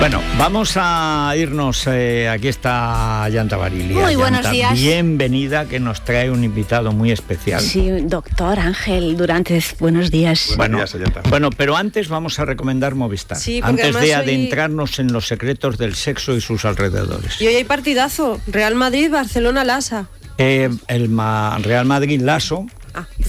Bueno, vamos a irnos. Aquí está Yanta Barilia. Muy buenos días. Bienvenida, que nos trae un invitado muy especial. Sí, doctor Ángel Durantes, buenos días. Buenos días, Yanta. Bueno, pero antes vamos a recomendar Movistar. Sí, antes de adentrarnos en los secretos del sexo y sus alrededores. Y hoy hay partidazo. Real Madrid, Barcelona, Lasa. El Real Madrid Lasso.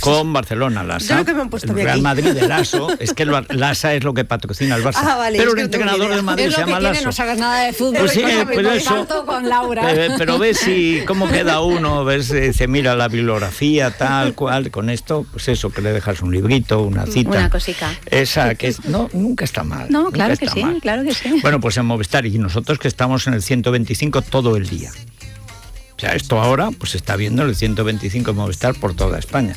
Con Barcelona, Lasa. Lo que me han puesto Real aquí. Madrid de Lasso, es que el Lasa es lo que patrocina el Barça. Vale, pero es el que entrenador del Madrid se llama Lasso. No sabes nada de fútbol. Pues sí, pero eso. Con Laura. Pero ves si cómo queda uno, ves, dice, mira la bibliografía, tal cual, con esto, pues eso, que le dejas un librito, una cita. Una cosica. Esa, que no, nunca está mal. No, claro que está sí, mal. claro que sí. Bueno, pues en Movistar, y nosotros que estamos en el 125 todo el día. O sea, esto ahora, pues se está viendo el 125 en Movistar por toda España.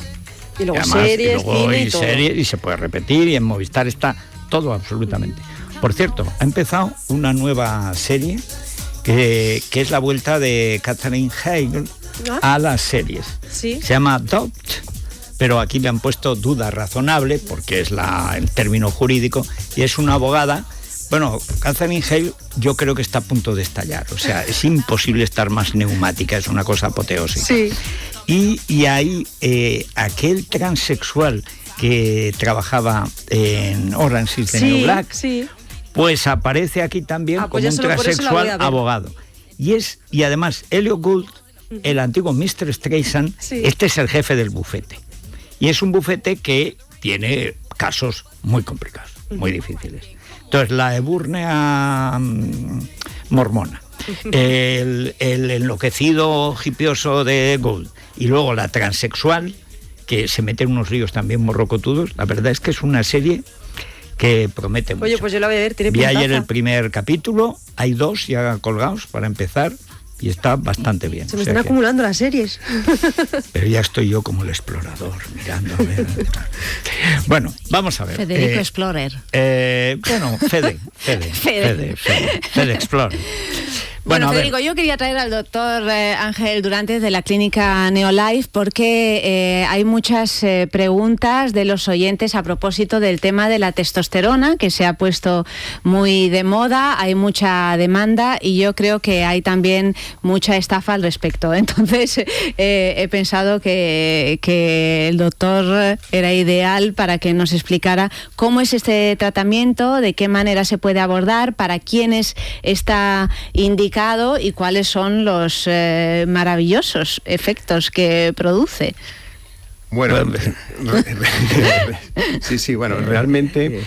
Y luego además, series, cine y todo. Series, y se puede repetir, y en Movistar está todo absolutamente. Por cierto, ha empezado una nueva serie que es la vuelta de Katherine Heigl a las series. ¿Sí? Se llama Doubt, pero aquí le han puesto duda razonable, porque es el término jurídico, y es una abogada. Bueno, Katherine Heigl yo creo que está a punto de estallar, o sea, es imposible estar más neumática, es una cosa apoteósica. Sí. Y ahí aquel transexual que trabajaba en Orange is the New Black, pues aparece aquí también pues como un transexual abogado. Y además, Elliot Gould, el antiguo Mr. Streisand, este es el jefe del bufete. Y es un bufete que tiene casos muy complicados, muy difíciles. Entonces, la eburnea mormona, el enloquecido hipioso de Gould, y luego la transexual, que se mete en unos ríos también morrocotudos. La verdad es que es una serie que promete mucho. Oye, pues yo la voy a ver, tiene Vi pintaza. ayer el primer capítulo, hay 2 ya colgados para empezar, y está bastante bien. Se me están acumulando las series. Pero ya estoy yo como el explorador, mirando a ver. Bueno, vamos a ver. Federico Explorer. Bueno, Fede Explorer. Bueno, Federico, yo quería traer al doctor Ángel Durantes de la clínica Neolife porque hay muchas preguntas de los oyentes a propósito del tema de la testosterona, que se ha puesto muy de moda, hay mucha demanda y yo creo que hay también mucha estafa al respecto. Entonces he pensado que el doctor era ideal para que nos explicara cómo es este tratamiento, de qué manera se puede abordar, para quiénes está indicado y cuáles son los maravillosos efectos que produce. Bueno, bueno, realmente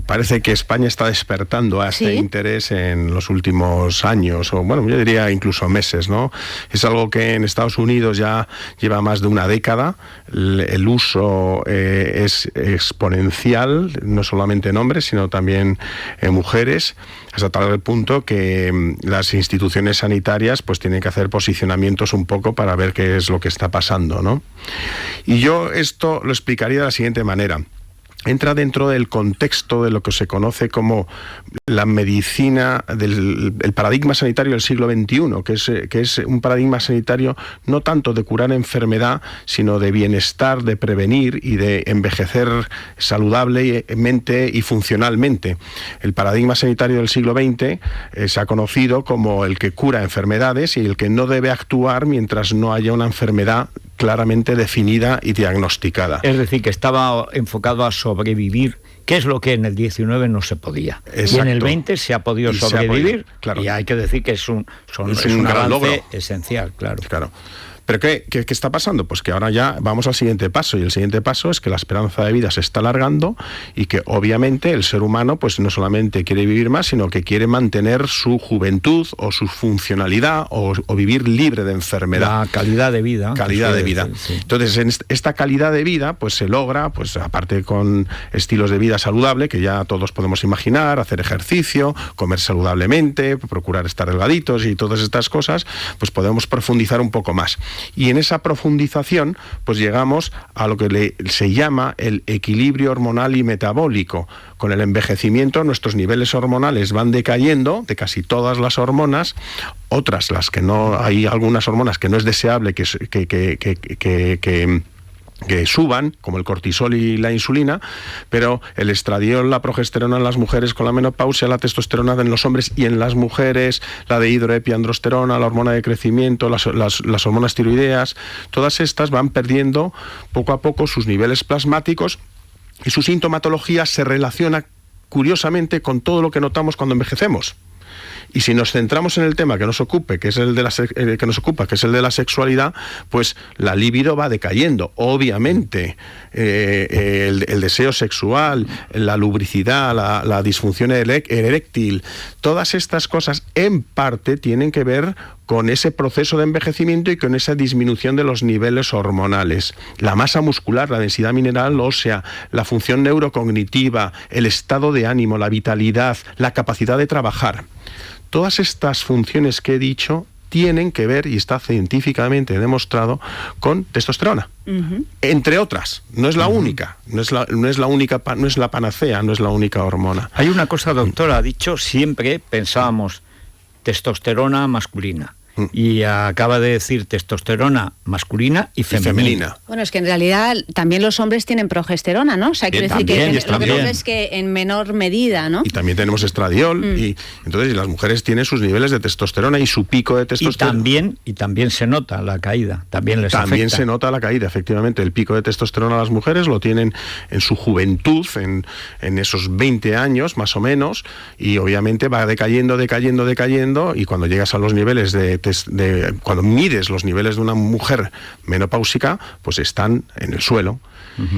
parece que España está despertando a este interés en los últimos años, o bueno, yo diría incluso meses, ¿no? Es algo que en Estados Unidos ya lleva más de una década, el uso es exponencial, no solamente en hombres, sino también en mujeres, hasta tal punto que las instituciones sanitarias pues tienen que hacer posicionamientos un poco para ver qué es lo que está pasando, ¿no? Y yo esto lo explicaría de la siguiente manera. Entra dentro del contexto de lo que se conoce como la medicina, el paradigma sanitario del siglo XXI, que es un paradigma sanitario no tanto de curar enfermedad, sino de bienestar, de prevenir y de envejecer saludablemente y funcionalmente. El paradigma sanitario del siglo XX se ha conocido como el que cura enfermedades y el que no debe actuar mientras no haya una enfermedad claramente definida y diagnosticada. Es decir, que estaba enfocado a sobrevivir, que es lo que en el 19 no se podía. Exacto. Y en el 20 se ha podido sobrevivir, claro. Y hay que decir que es un gran avance logro esencial, claro. ¿Pero qué está pasando? Pues que ahora ya vamos al siguiente paso, y el siguiente paso es que la esperanza de vida se está alargando y que obviamente el ser humano pues no solamente quiere vivir más, sino que quiere mantener su juventud o su funcionalidad o vivir libre de enfermedad. La calidad de vida. Calidad de vida. Sí. Entonces, en esta calidad de vida pues se logra, pues aparte con estilos de vida saludable, que ya todos podemos imaginar, hacer ejercicio, comer saludablemente, procurar estar delgaditos y todas estas cosas, pues podemos profundizar un poco más. Y en esa profundización pues llegamos a lo que se llama el equilibrio hormonal y metabólico. Con el envejecimiento nuestros niveles hormonales van decayendo de casi todas las hormonas, otras las que no, hay algunas hormonas que no es deseable que que suban, como el cortisol y la insulina, pero el estradiol, la progesterona en las mujeres con la menopausia, la testosterona en los hombres y en las mujeres, la dehidroepiandrosterona, la hormona de crecimiento, las hormonas tiroideas, todas estas van perdiendo poco a poco sus niveles plasmáticos y su sintomatología se relaciona curiosamente con todo lo que notamos cuando envejecemos. Y si nos centramos en el tema que nos ocupa, que es el de la sexualidad, pues la libido va decayendo. Obviamente, el deseo sexual, la lubricidad, la disfunción eréctil, todas estas cosas en parte tienen que ver con ese proceso de envejecimiento y con esa disminución de los niveles hormonales. La masa muscular, la densidad mineral ósea, la función neurocognitiva, el estado de ánimo, la vitalidad, la capacidad de trabajar. Todas estas funciones que he dicho tienen que ver, y está científicamente demostrado, con testosterona. Entre otras, no es la única, no es la panacea, no es la única hormona. Hay una cosa, doctora, ha dicho, siempre pensábamos testosterona masculina. Y acaba de decir testosterona masculina y femenina. Bueno, es que en realidad también los hombres tienen progesterona, ¿no? O sea, quiere decir que lo que pasa es que en menor medida, ¿no? Y también tenemos estradiol, y entonces las mujeres tienen sus niveles de testosterona y su pico de testosterona. Y también se nota la caída, también afecta. Se nota la caída, efectivamente. El pico de testosterona las mujeres lo tienen en su juventud, en esos 20 años más o menos, y obviamente va decayendo, y cuando llegas a los niveles cuando mides los niveles de una mujer menopáusica, pues están en el suelo.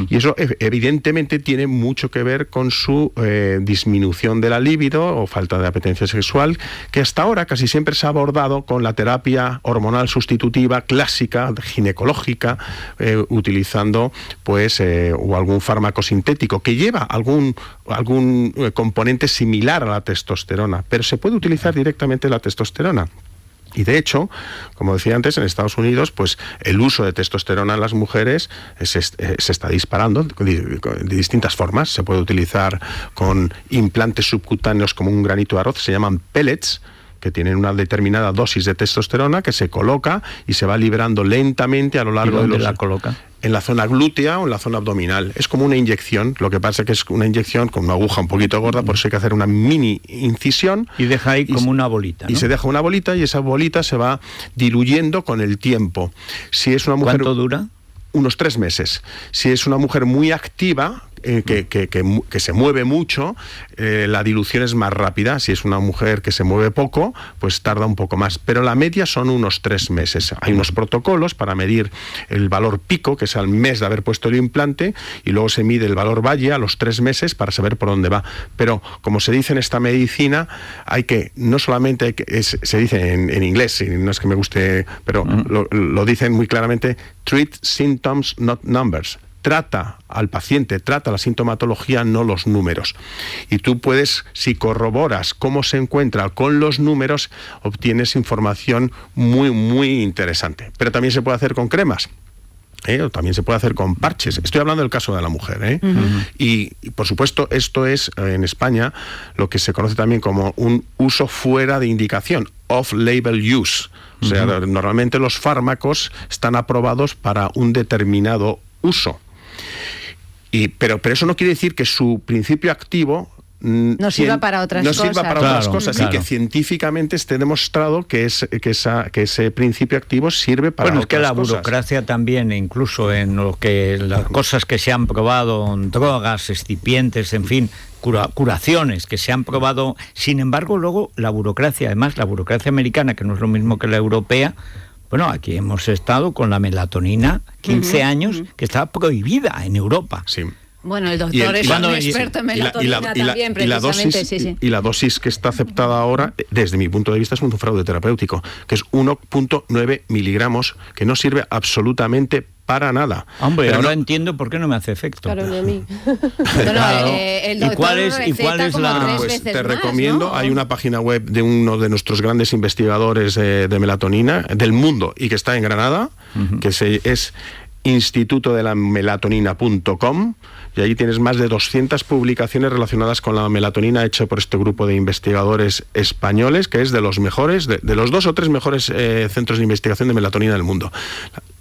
Y eso evidentemente tiene mucho que ver con su disminución de la libido o falta de apetencia sexual, que hasta ahora casi siempre se ha abordado con la terapia hormonal sustitutiva clásica, ginecológica, utilizando pues o algún fármaco sintético que lleva algún componente similar a la testosterona, pero se puede utilizar directamente la testosterona. Y de hecho, como decía antes, en Estados Unidos, pues el uso de testosterona en las mujeres se está disparando de distintas formas. Se puede utilizar con implantes subcutáneos como un granito de arroz, se llaman pellets, que tienen una determinada dosis de testosterona que se coloca y se va liberando lentamente a lo largo de los... ¿La coloca? En la zona glútea o en la zona abdominal. Es como una inyección, lo que pasa es que es una inyección con una aguja un poquito gorda, por eso hay que hacer una mini incisión. Y deja ahí como una bolita, ¿no? Y se deja una bolita y esa bolita se va diluyendo con el tiempo. Si es una mujer... ¿Cuánto dura? Unos 3 meses. Si es una mujer muy activa, que se mueve mucho, la dilución es más rápida. Si es una mujer que se mueve poco, pues tarda un poco más. Pero la media son unos 3 meses. Hay unos protocolos para medir el valor pico, que es al mes de haber puesto el implante, y luego se mide el valor valle a los 3 meses para saber por dónde va. Pero, como se dice en esta medicina, no solamente se dice en inglés, y no es que me guste, pero lo dicen muy claramente, treat symptoms, not numbers. Trata al paciente, trata la sintomatología, no los números. Y tú puedes, si corroboras cómo se encuentra con los números, obtienes información muy, muy interesante. Pero también se puede hacer con cremas. O también se puede hacer con parches. Estoy hablando del caso de la mujer. Y, por supuesto, esto es, en España, lo que se conoce también como un uso fuera de indicación, off-label use. O sea, normalmente los fármacos están aprobados para un determinado uso. Pero eso no quiere decir que su principio activo no sirva para otras cosas. Y que científicamente esté demostrado que ese principio activo sirve para otras cosas. Bueno, es que la burocracia también, incluso en las cosas que se han probado, drogas, excipientes, en fin, curaciones que se han probado. Sin embargo, luego la burocracia, además la burocracia americana, que no es lo mismo que la europea. Bueno, aquí hemos estado con la melatonina 15 años, que estaba prohibida en Europa. Sí. Bueno, el doctor es un experto en melatonina también, precisamente. Y la dosis que está aceptada ahora, desde mi punto de vista, es un fraude terapéutico, que es 1,9 miligramos, que no sirve absolutamente para nada. Hombre, pero ahora entiendo por qué no me hace efecto. Claro, ni a mí. El doctor ¿Y cuál es la...? Pues te recomiendo, ¿no? Hay una página web de uno de nuestros grandes investigadores de melatonina del mundo y que está en Granada, que es institutodelamelatonina.com, y ahí tienes más de 200 publicaciones relacionadas con la melatonina hecho por este grupo de investigadores españoles, que es de los mejores, de los 2 o 3 mejores centros de investigación de melatonina del mundo.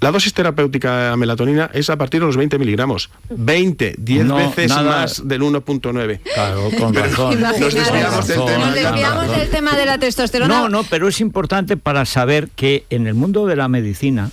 La dosis terapéutica de melatonina es a partir de los 20 miligramos. 10 veces más del 1.9. Claro, con razón. Nos desviamos del tema. Nos desviamos del tema de la testosterona. No, pero es importante para saber que en el mundo de la medicina,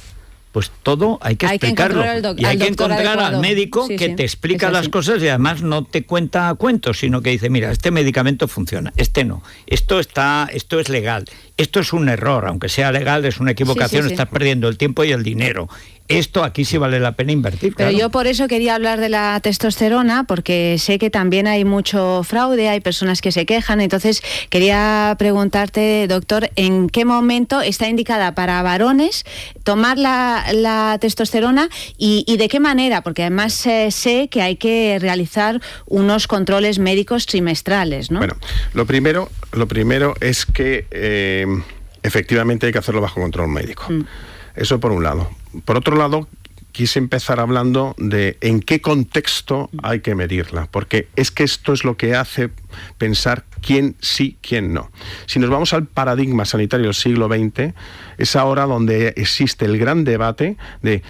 pues todo hay que explicarlo. Y hay que encontrar al médico que te explica las cosas y además no te cuenta cuentos, sino que dice, mira, este medicamento funciona, este no, esto es legal, esto es un error, aunque sea legal, es una equivocación, estás perdiendo el tiempo y el dinero. Esto aquí sí vale la pena invertir. Pero yo por eso quería hablar de la testosterona, porque sé que también hay mucho fraude, hay personas que se quejan, entonces quería preguntarte, doctor, ¿en qué momento está indicada para varones tomar la testosterona y de qué manera? Porque además sé que hay que realizar unos controles médicos trimestrales, ¿no? Bueno, lo primero es que efectivamente hay que hacerlo bajo control médico. Eso por un lado. Por otro lado, quise empezar hablando de en qué contexto hay que medirla, porque es que esto es lo que hace pensar quién sí, quién no. Si nos vamos al paradigma sanitario del siglo XX, es ahora donde existe el gran debate de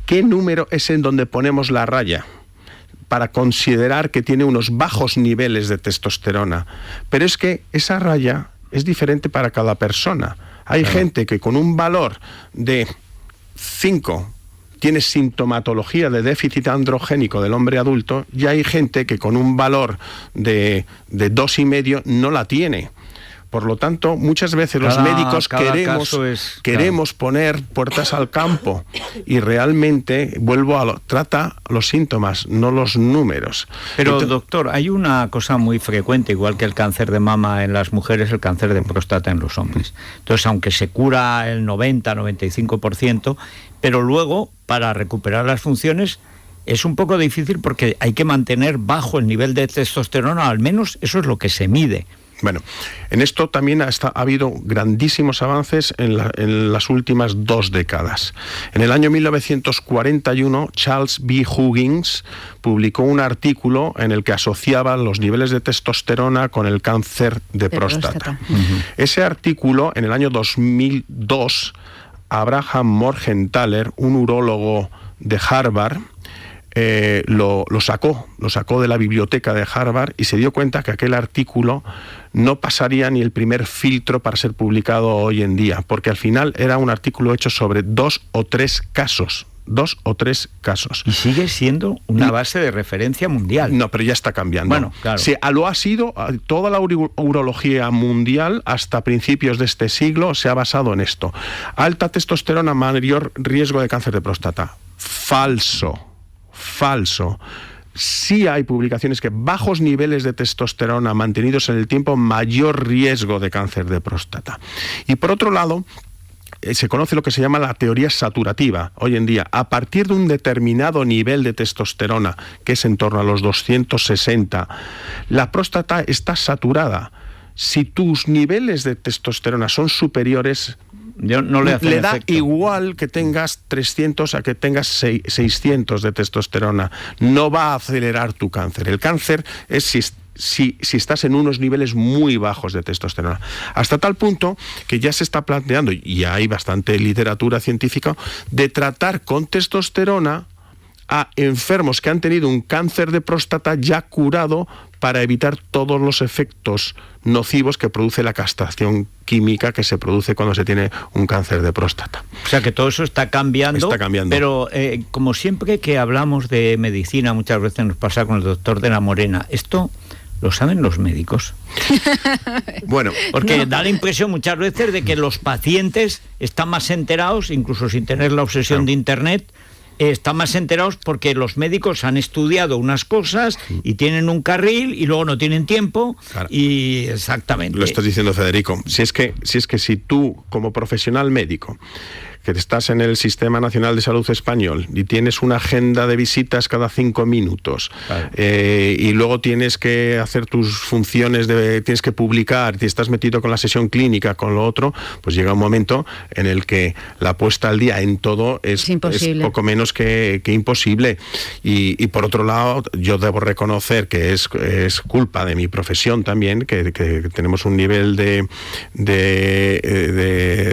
qué número es en donde ponemos la raya para considerar que tiene unos bajos niveles de testosterona. Pero es que esa raya es diferente para cada persona. Hay gente que con un valor de 5 tiene sintomatología de déficit androgénico del hombre adulto, y hay gente que con un valor de 2,5 no la tiene. Por lo tanto, muchas veces los médicos queremos poner puertas al campo y realmente, trata los síntomas, no los números. Pero, doctor, hay una cosa muy frecuente, igual que el cáncer de mama en las mujeres, el cáncer de próstata en los hombres. Entonces, aunque se cura el 90-95%, pero luego, para recuperar las funciones, es un poco difícil porque hay que mantener bajo el nivel de testosterona, al menos eso es lo que se mide. Bueno, en esto también ha habido grandísimos avances en las últimas 2 décadas. En el año 1941, Charles B. Huggins publicó un artículo en el que asociaba los niveles de testosterona con el cáncer de próstata. Ese artículo, en el año 2002, Abraham Morgenthaler, un urólogo de Harvard, lo sacó de la biblioteca de Harvard y se dio cuenta que aquel artículo no pasaría ni el primer filtro para ser publicado hoy en día, porque al final era un artículo hecho sobre 2 o 3 casos. 2 o 3 casos. Y sigue siendo una base de referencia mundial. No, pero ya está cambiando. Bueno, claro. Lo ha sido, toda la urología mundial hasta principios de este siglo se ha basado en esto. Alta testosterona, mayor riesgo de cáncer de próstata. Falso. Sí hay publicaciones que bajos niveles de testosterona mantenidos en el tiempo, mayor riesgo de cáncer de próstata. Y por otro lado, se conoce lo que se llama la teoría saturativa. Hoy en día, a partir de un determinado nivel de testosterona, que es en torno a los 260, la próstata está saturada. Si tus niveles de testosterona son superiores, no le da efecto. Igual que tengas 300 a que tengas 600 de testosterona. No va a acelerar tu cáncer. El cáncer es si estás en unos niveles muy bajos de testosterona. Hasta tal punto que ya se está planteando, y hay bastante literatura científica, de tratar con testosterona a enfermos que han tenido un cáncer de próstata ya curado, para evitar todos los efectos nocivos que produce la castración química que se produce cuando se tiene un cáncer de próstata. O sea que todo eso está cambiando. Pero como siempre que hablamos de medicina, muchas veces nos pasa con el doctor de la Morena, ¿esto lo saben los médicos? Bueno, porque da la impresión muchas veces de que los pacientes están más enterados, incluso sin tener la obsesión de Internet, están más enterados porque los médicos han estudiado unas cosas y tienen un carril y luego no tienen tiempo. Claro. Y exactamente. Lo estás diciendo, Federico. Si es que si tú, como profesional médico, que estás en el Sistema Nacional de Salud Español y tienes una agenda de visitas cada 5 minutos, claro, y luego tienes que hacer tus funciones, tienes que publicar, y estás metido con la sesión clínica, con lo otro, pues llega un momento en el que la puesta al día en todo es poco menos que imposible. Y por otro lado, yo debo reconocer que es culpa de mi profesión también, que tenemos un nivel de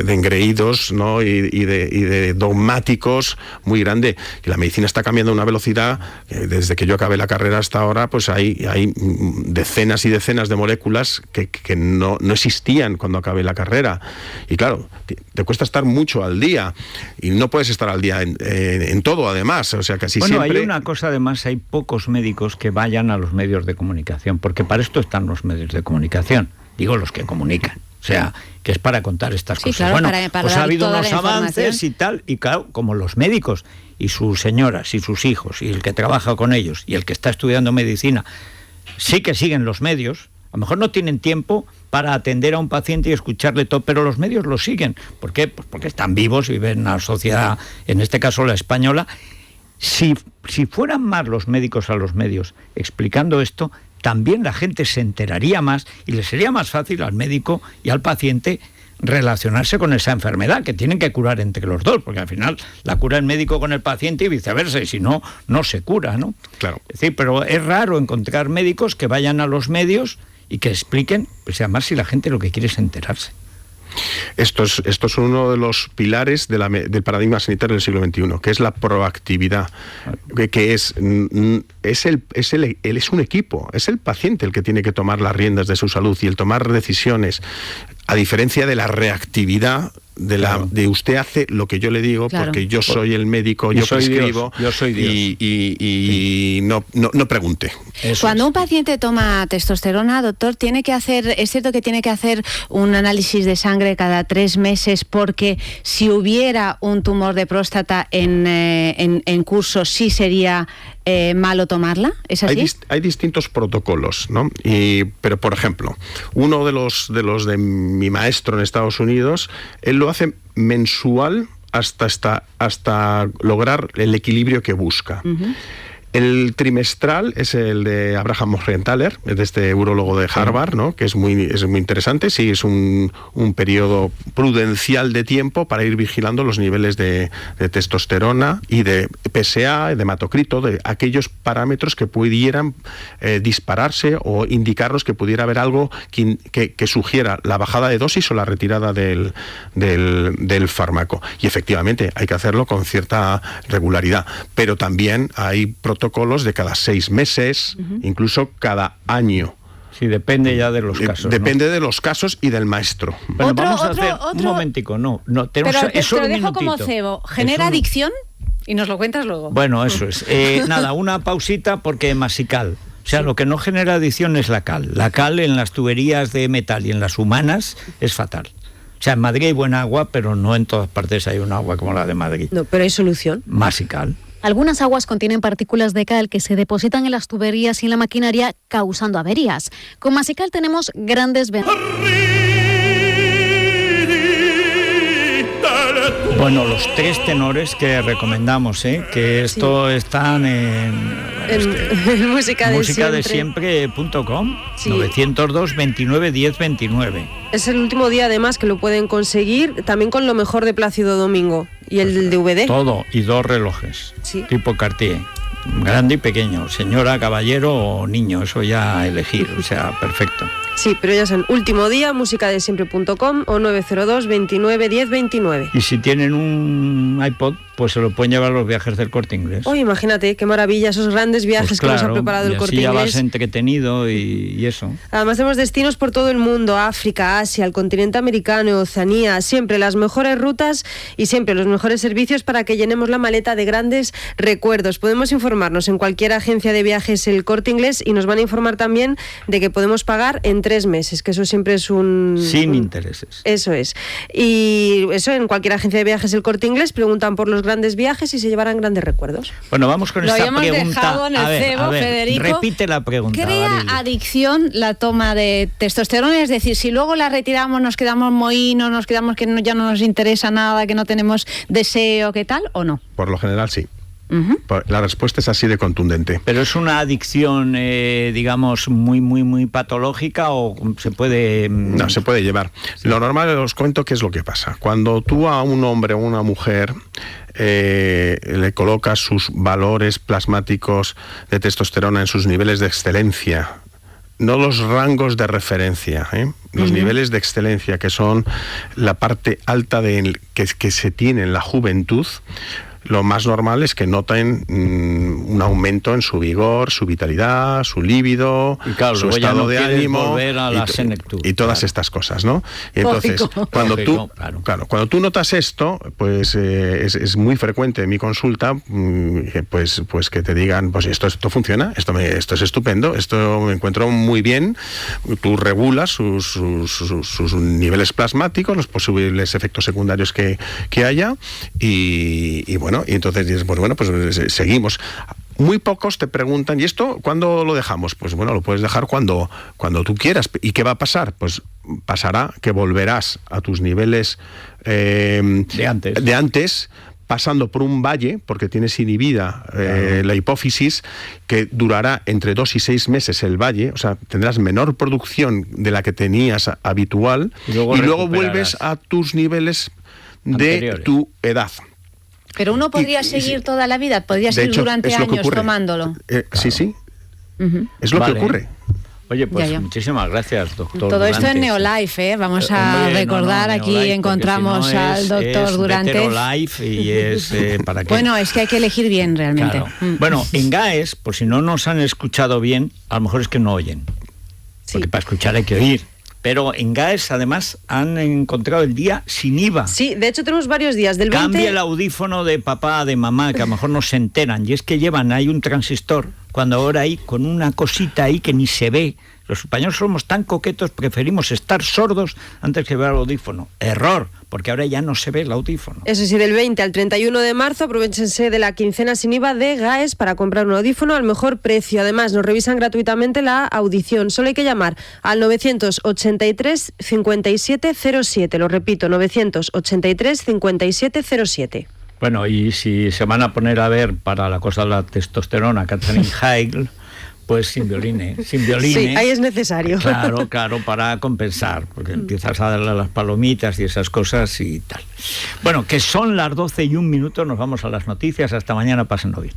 engreídos, ¿no? y de dogmáticos muy grande. Y la medicina está cambiando a una velocidad, desde que yo acabé la carrera hasta ahora, pues hay decenas y decenas de moléculas que no existían cuando acabé la carrera. Y claro, te cuesta estar mucho al día, y no puedes estar al día en todo, además. O sea, casi siempre... Hay una cosa, además, hay pocos médicos que vayan a los medios de comunicación, porque para esto están los medios de comunicación, digo los que comunican. O sea, que es para contar estas cosas. Claro, bueno, para pues ha habido unos avances y tal, y claro, como los médicos y sus señoras y sus hijos y el que trabaja con ellos y el que está estudiando medicina sí que siguen los medios, a lo mejor no tienen tiempo para atender a un paciente y escucharle todo, pero los medios lo siguen. ¿Por qué? Pues porque están vivos y ven a la sociedad, en este caso la española. Si fueran más los médicos a los medios explicando esto, también la gente se enteraría más y le sería más fácil al médico y al paciente relacionarse con esa enfermedad, que tienen que curar entre los dos, porque al final la cura el médico con el paciente y viceversa, y si no, no se cura, ¿no? Claro. Es decir, pero es raro encontrar médicos que vayan a los medios y que expliquen, pues además si la gente lo que quiere es enterarse. Esto es uno de los pilares del paradigma sanitario del siglo XXI, que es la proactividad, que es un equipo, es el paciente el que tiene que tomar las riendas de su salud y el tomar decisiones, a diferencia de la reactividad de usted hace lo que yo le digo, claro, porque yo soy el médico, yo prescribo, yo soy Dios. Y no pregunte. Cuando un paciente toma testosterona, doctor, es cierto que tiene que hacer un análisis de sangre cada 3 meses, porque si hubiera un tumor de próstata en curso, sí sería malo tomarla, ¿es así? Hay distintos protocolos, ¿no? Pero, por ejemplo, uno de los de mi maestro en Estados Unidos, él lo hace mensual hasta lograr el equilibrio que busca. Uh-huh. El trimestral es el de Abraham Morgenthaler, de este urólogo de Harvard, ¿no? Que es muy interesante. Sí, es un periodo prudencial de tiempo para ir vigilando los niveles de testosterona y de PSA, de hematocrito, de aquellos parámetros que pudieran dispararse o indicarnos que pudiera haber algo que sugiera la bajada de dosis o la retirada del fármaco. Y efectivamente hay que hacerlo con cierta regularidad, pero también hay protocolos de cada 6 meses, uh-huh, incluso cada año. Sí, depende ya de los casos. Depende, ¿no?, de los casos y del maestro. Bueno, vamos a hacer un momentico, no tenemos, pero te lo dejo como cebo. ¿Genera adicción? Y nos lo cuentas luego. Bueno, eso es. Nada, una pausita, porque masical. O sea, lo que no genera adicción es la cal. La cal en las tuberías de metal y en las humanas es fatal. O sea, en Madrid hay buena agua, pero no en todas partes hay un agua como la de Madrid. No, pero hay solución. Masical. Algunas aguas contienen partículas de cal que se depositan en las tuberías y en la maquinaria, causando averías. Con Masical tenemos grandes ventajas. Bueno, los 3 tenores que recomendamos, que esto están en musicaDesiempre.com, sí. 902 29 10 29. Es el último día, además, que lo pueden conseguir, también con lo mejor de Plácido Domingo y el DVD. Todo, y 2 relojes, sí, tipo Cartier, grande y pequeño, señora, caballero o niño, eso ya a elegir, o sea, perfecto. Sí, pero ya saben, último día, musicaDesiempre.com o 902 29 10 29. Y si tienen un iPod, pues se lo pueden llevar a los viajes del Corte Inglés. Oh, imagínate, qué maravilla, esos grandes viajes, pues claro, que nos ha preparado el Corte Inglés. Ya vas entretenido y eso. Además tenemos destinos por todo el mundo, África, Asia, el continente americano, Oceanía, siempre las mejores rutas y siempre los mejores servicios para que llenemos la maleta de grandes recuerdos. Podemos informarnos en cualquier agencia de viajes El Corte Inglés y nos van a informar también de que podemos pagar en 3 3 meses, que eso siempre es un... Sin intereses. Eso es. Y eso en cualquier agencia de viajes El Corte Inglés preguntan por los grandes viajes y se llevarán grandes recuerdos. Bueno, vamos con esta pregunta. Lo habíamos dejado en el cebo, Federico. Repite la pregunta. ¿Crea adicción la toma de testosterona? Es decir, si luego la retiramos, nos quedamos mohínos, nos quedamos que ya no nos interesa nada, que no tenemos deseo, ¿qué tal, o no? Por lo general, sí. La respuesta es así de contundente. ¿Pero es una adicción, digamos, muy patológica o se puede...? No, se puede llevar. Sí. Lo normal, os cuento qué es lo que pasa. Cuando tú a un hombre o una mujer le colocas sus valores plasmáticos de testosterona en sus niveles de excelencia, no los rangos de referencia, los niveles de excelencia, que son la parte alta que se tiene en la juventud, lo más normal es que noten un aumento en su vigor, su vitalidad, su líbido, y claro, su estado de ánimo y todas estas cosas, ¿no? Y entonces, cuando tú notas esto, pues es muy frecuente en mi consulta, pues que te digan, pues esto funciona, esto es estupendo, esto me encuentro muy bien. Tú regulas sus niveles plasmáticos, los posibles efectos secundarios que haya, y bueno, y entonces dices, pues bueno, pues seguimos. Muy pocos te preguntan, ¿y esto cuándo lo dejamos? Pues bueno, lo puedes dejar cuando tú quieras. ¿Y qué va a pasar? Pues pasará que volverás a tus niveles de antes, pasando por un valle, porque tienes inhibida la hipófisis, que durará entre 2 y 6 meses el valle, o sea, tendrás menor producción de la que tenías habitual, y luego vuelves a tus niveles anteriores de tu edad. Pero uno podría seguir toda la vida, podría seguir durante años tomándolo. Sí. Es lo que ocurre. Oye, pues muchísimas gracias, doctor. Todo esto en Neolife, ¿eh? Recordar, aquí Neolife, encontramos al doctor Durantes. Neolife y es para que... Bueno, es que hay que elegir bien realmente. Claro. Bueno, en GAES, por si no nos han escuchado bien, a lo mejor es que no oyen. Porque para escuchar hay que oír. Pero en GAES, además, han encontrado el día sin IVA. Sí, de hecho tenemos varios días. Del 20... Cambia el audífono de papá, de mamá, que a lo mejor no se enteran. Y es que hay un transistor, cuando ahora hay con una cosita ahí que ni se ve. Los españoles somos tan coquetos, preferimos estar sordos antes que ver el audífono. Error, porque ahora ya no se ve el audífono. Eso sí, del 20 al 31 de marzo, aprovechense de la quincena sin IVA de GAES para comprar un audífono al mejor precio. Además, nos revisan gratuitamente la audición. Solo hay que llamar al 983 5707. Lo repito, 983 5707. Bueno, y si se van a poner a ver para la cosa de la testosterona, Katherine Heigl, pues sin violín. Sí, ahí es necesario. Claro, para compensar, porque empiezas a darle a las palomitas y esas cosas y tal. Bueno, que son las 12:01, nos vamos a las noticias. Hasta mañana, pásenlo bien.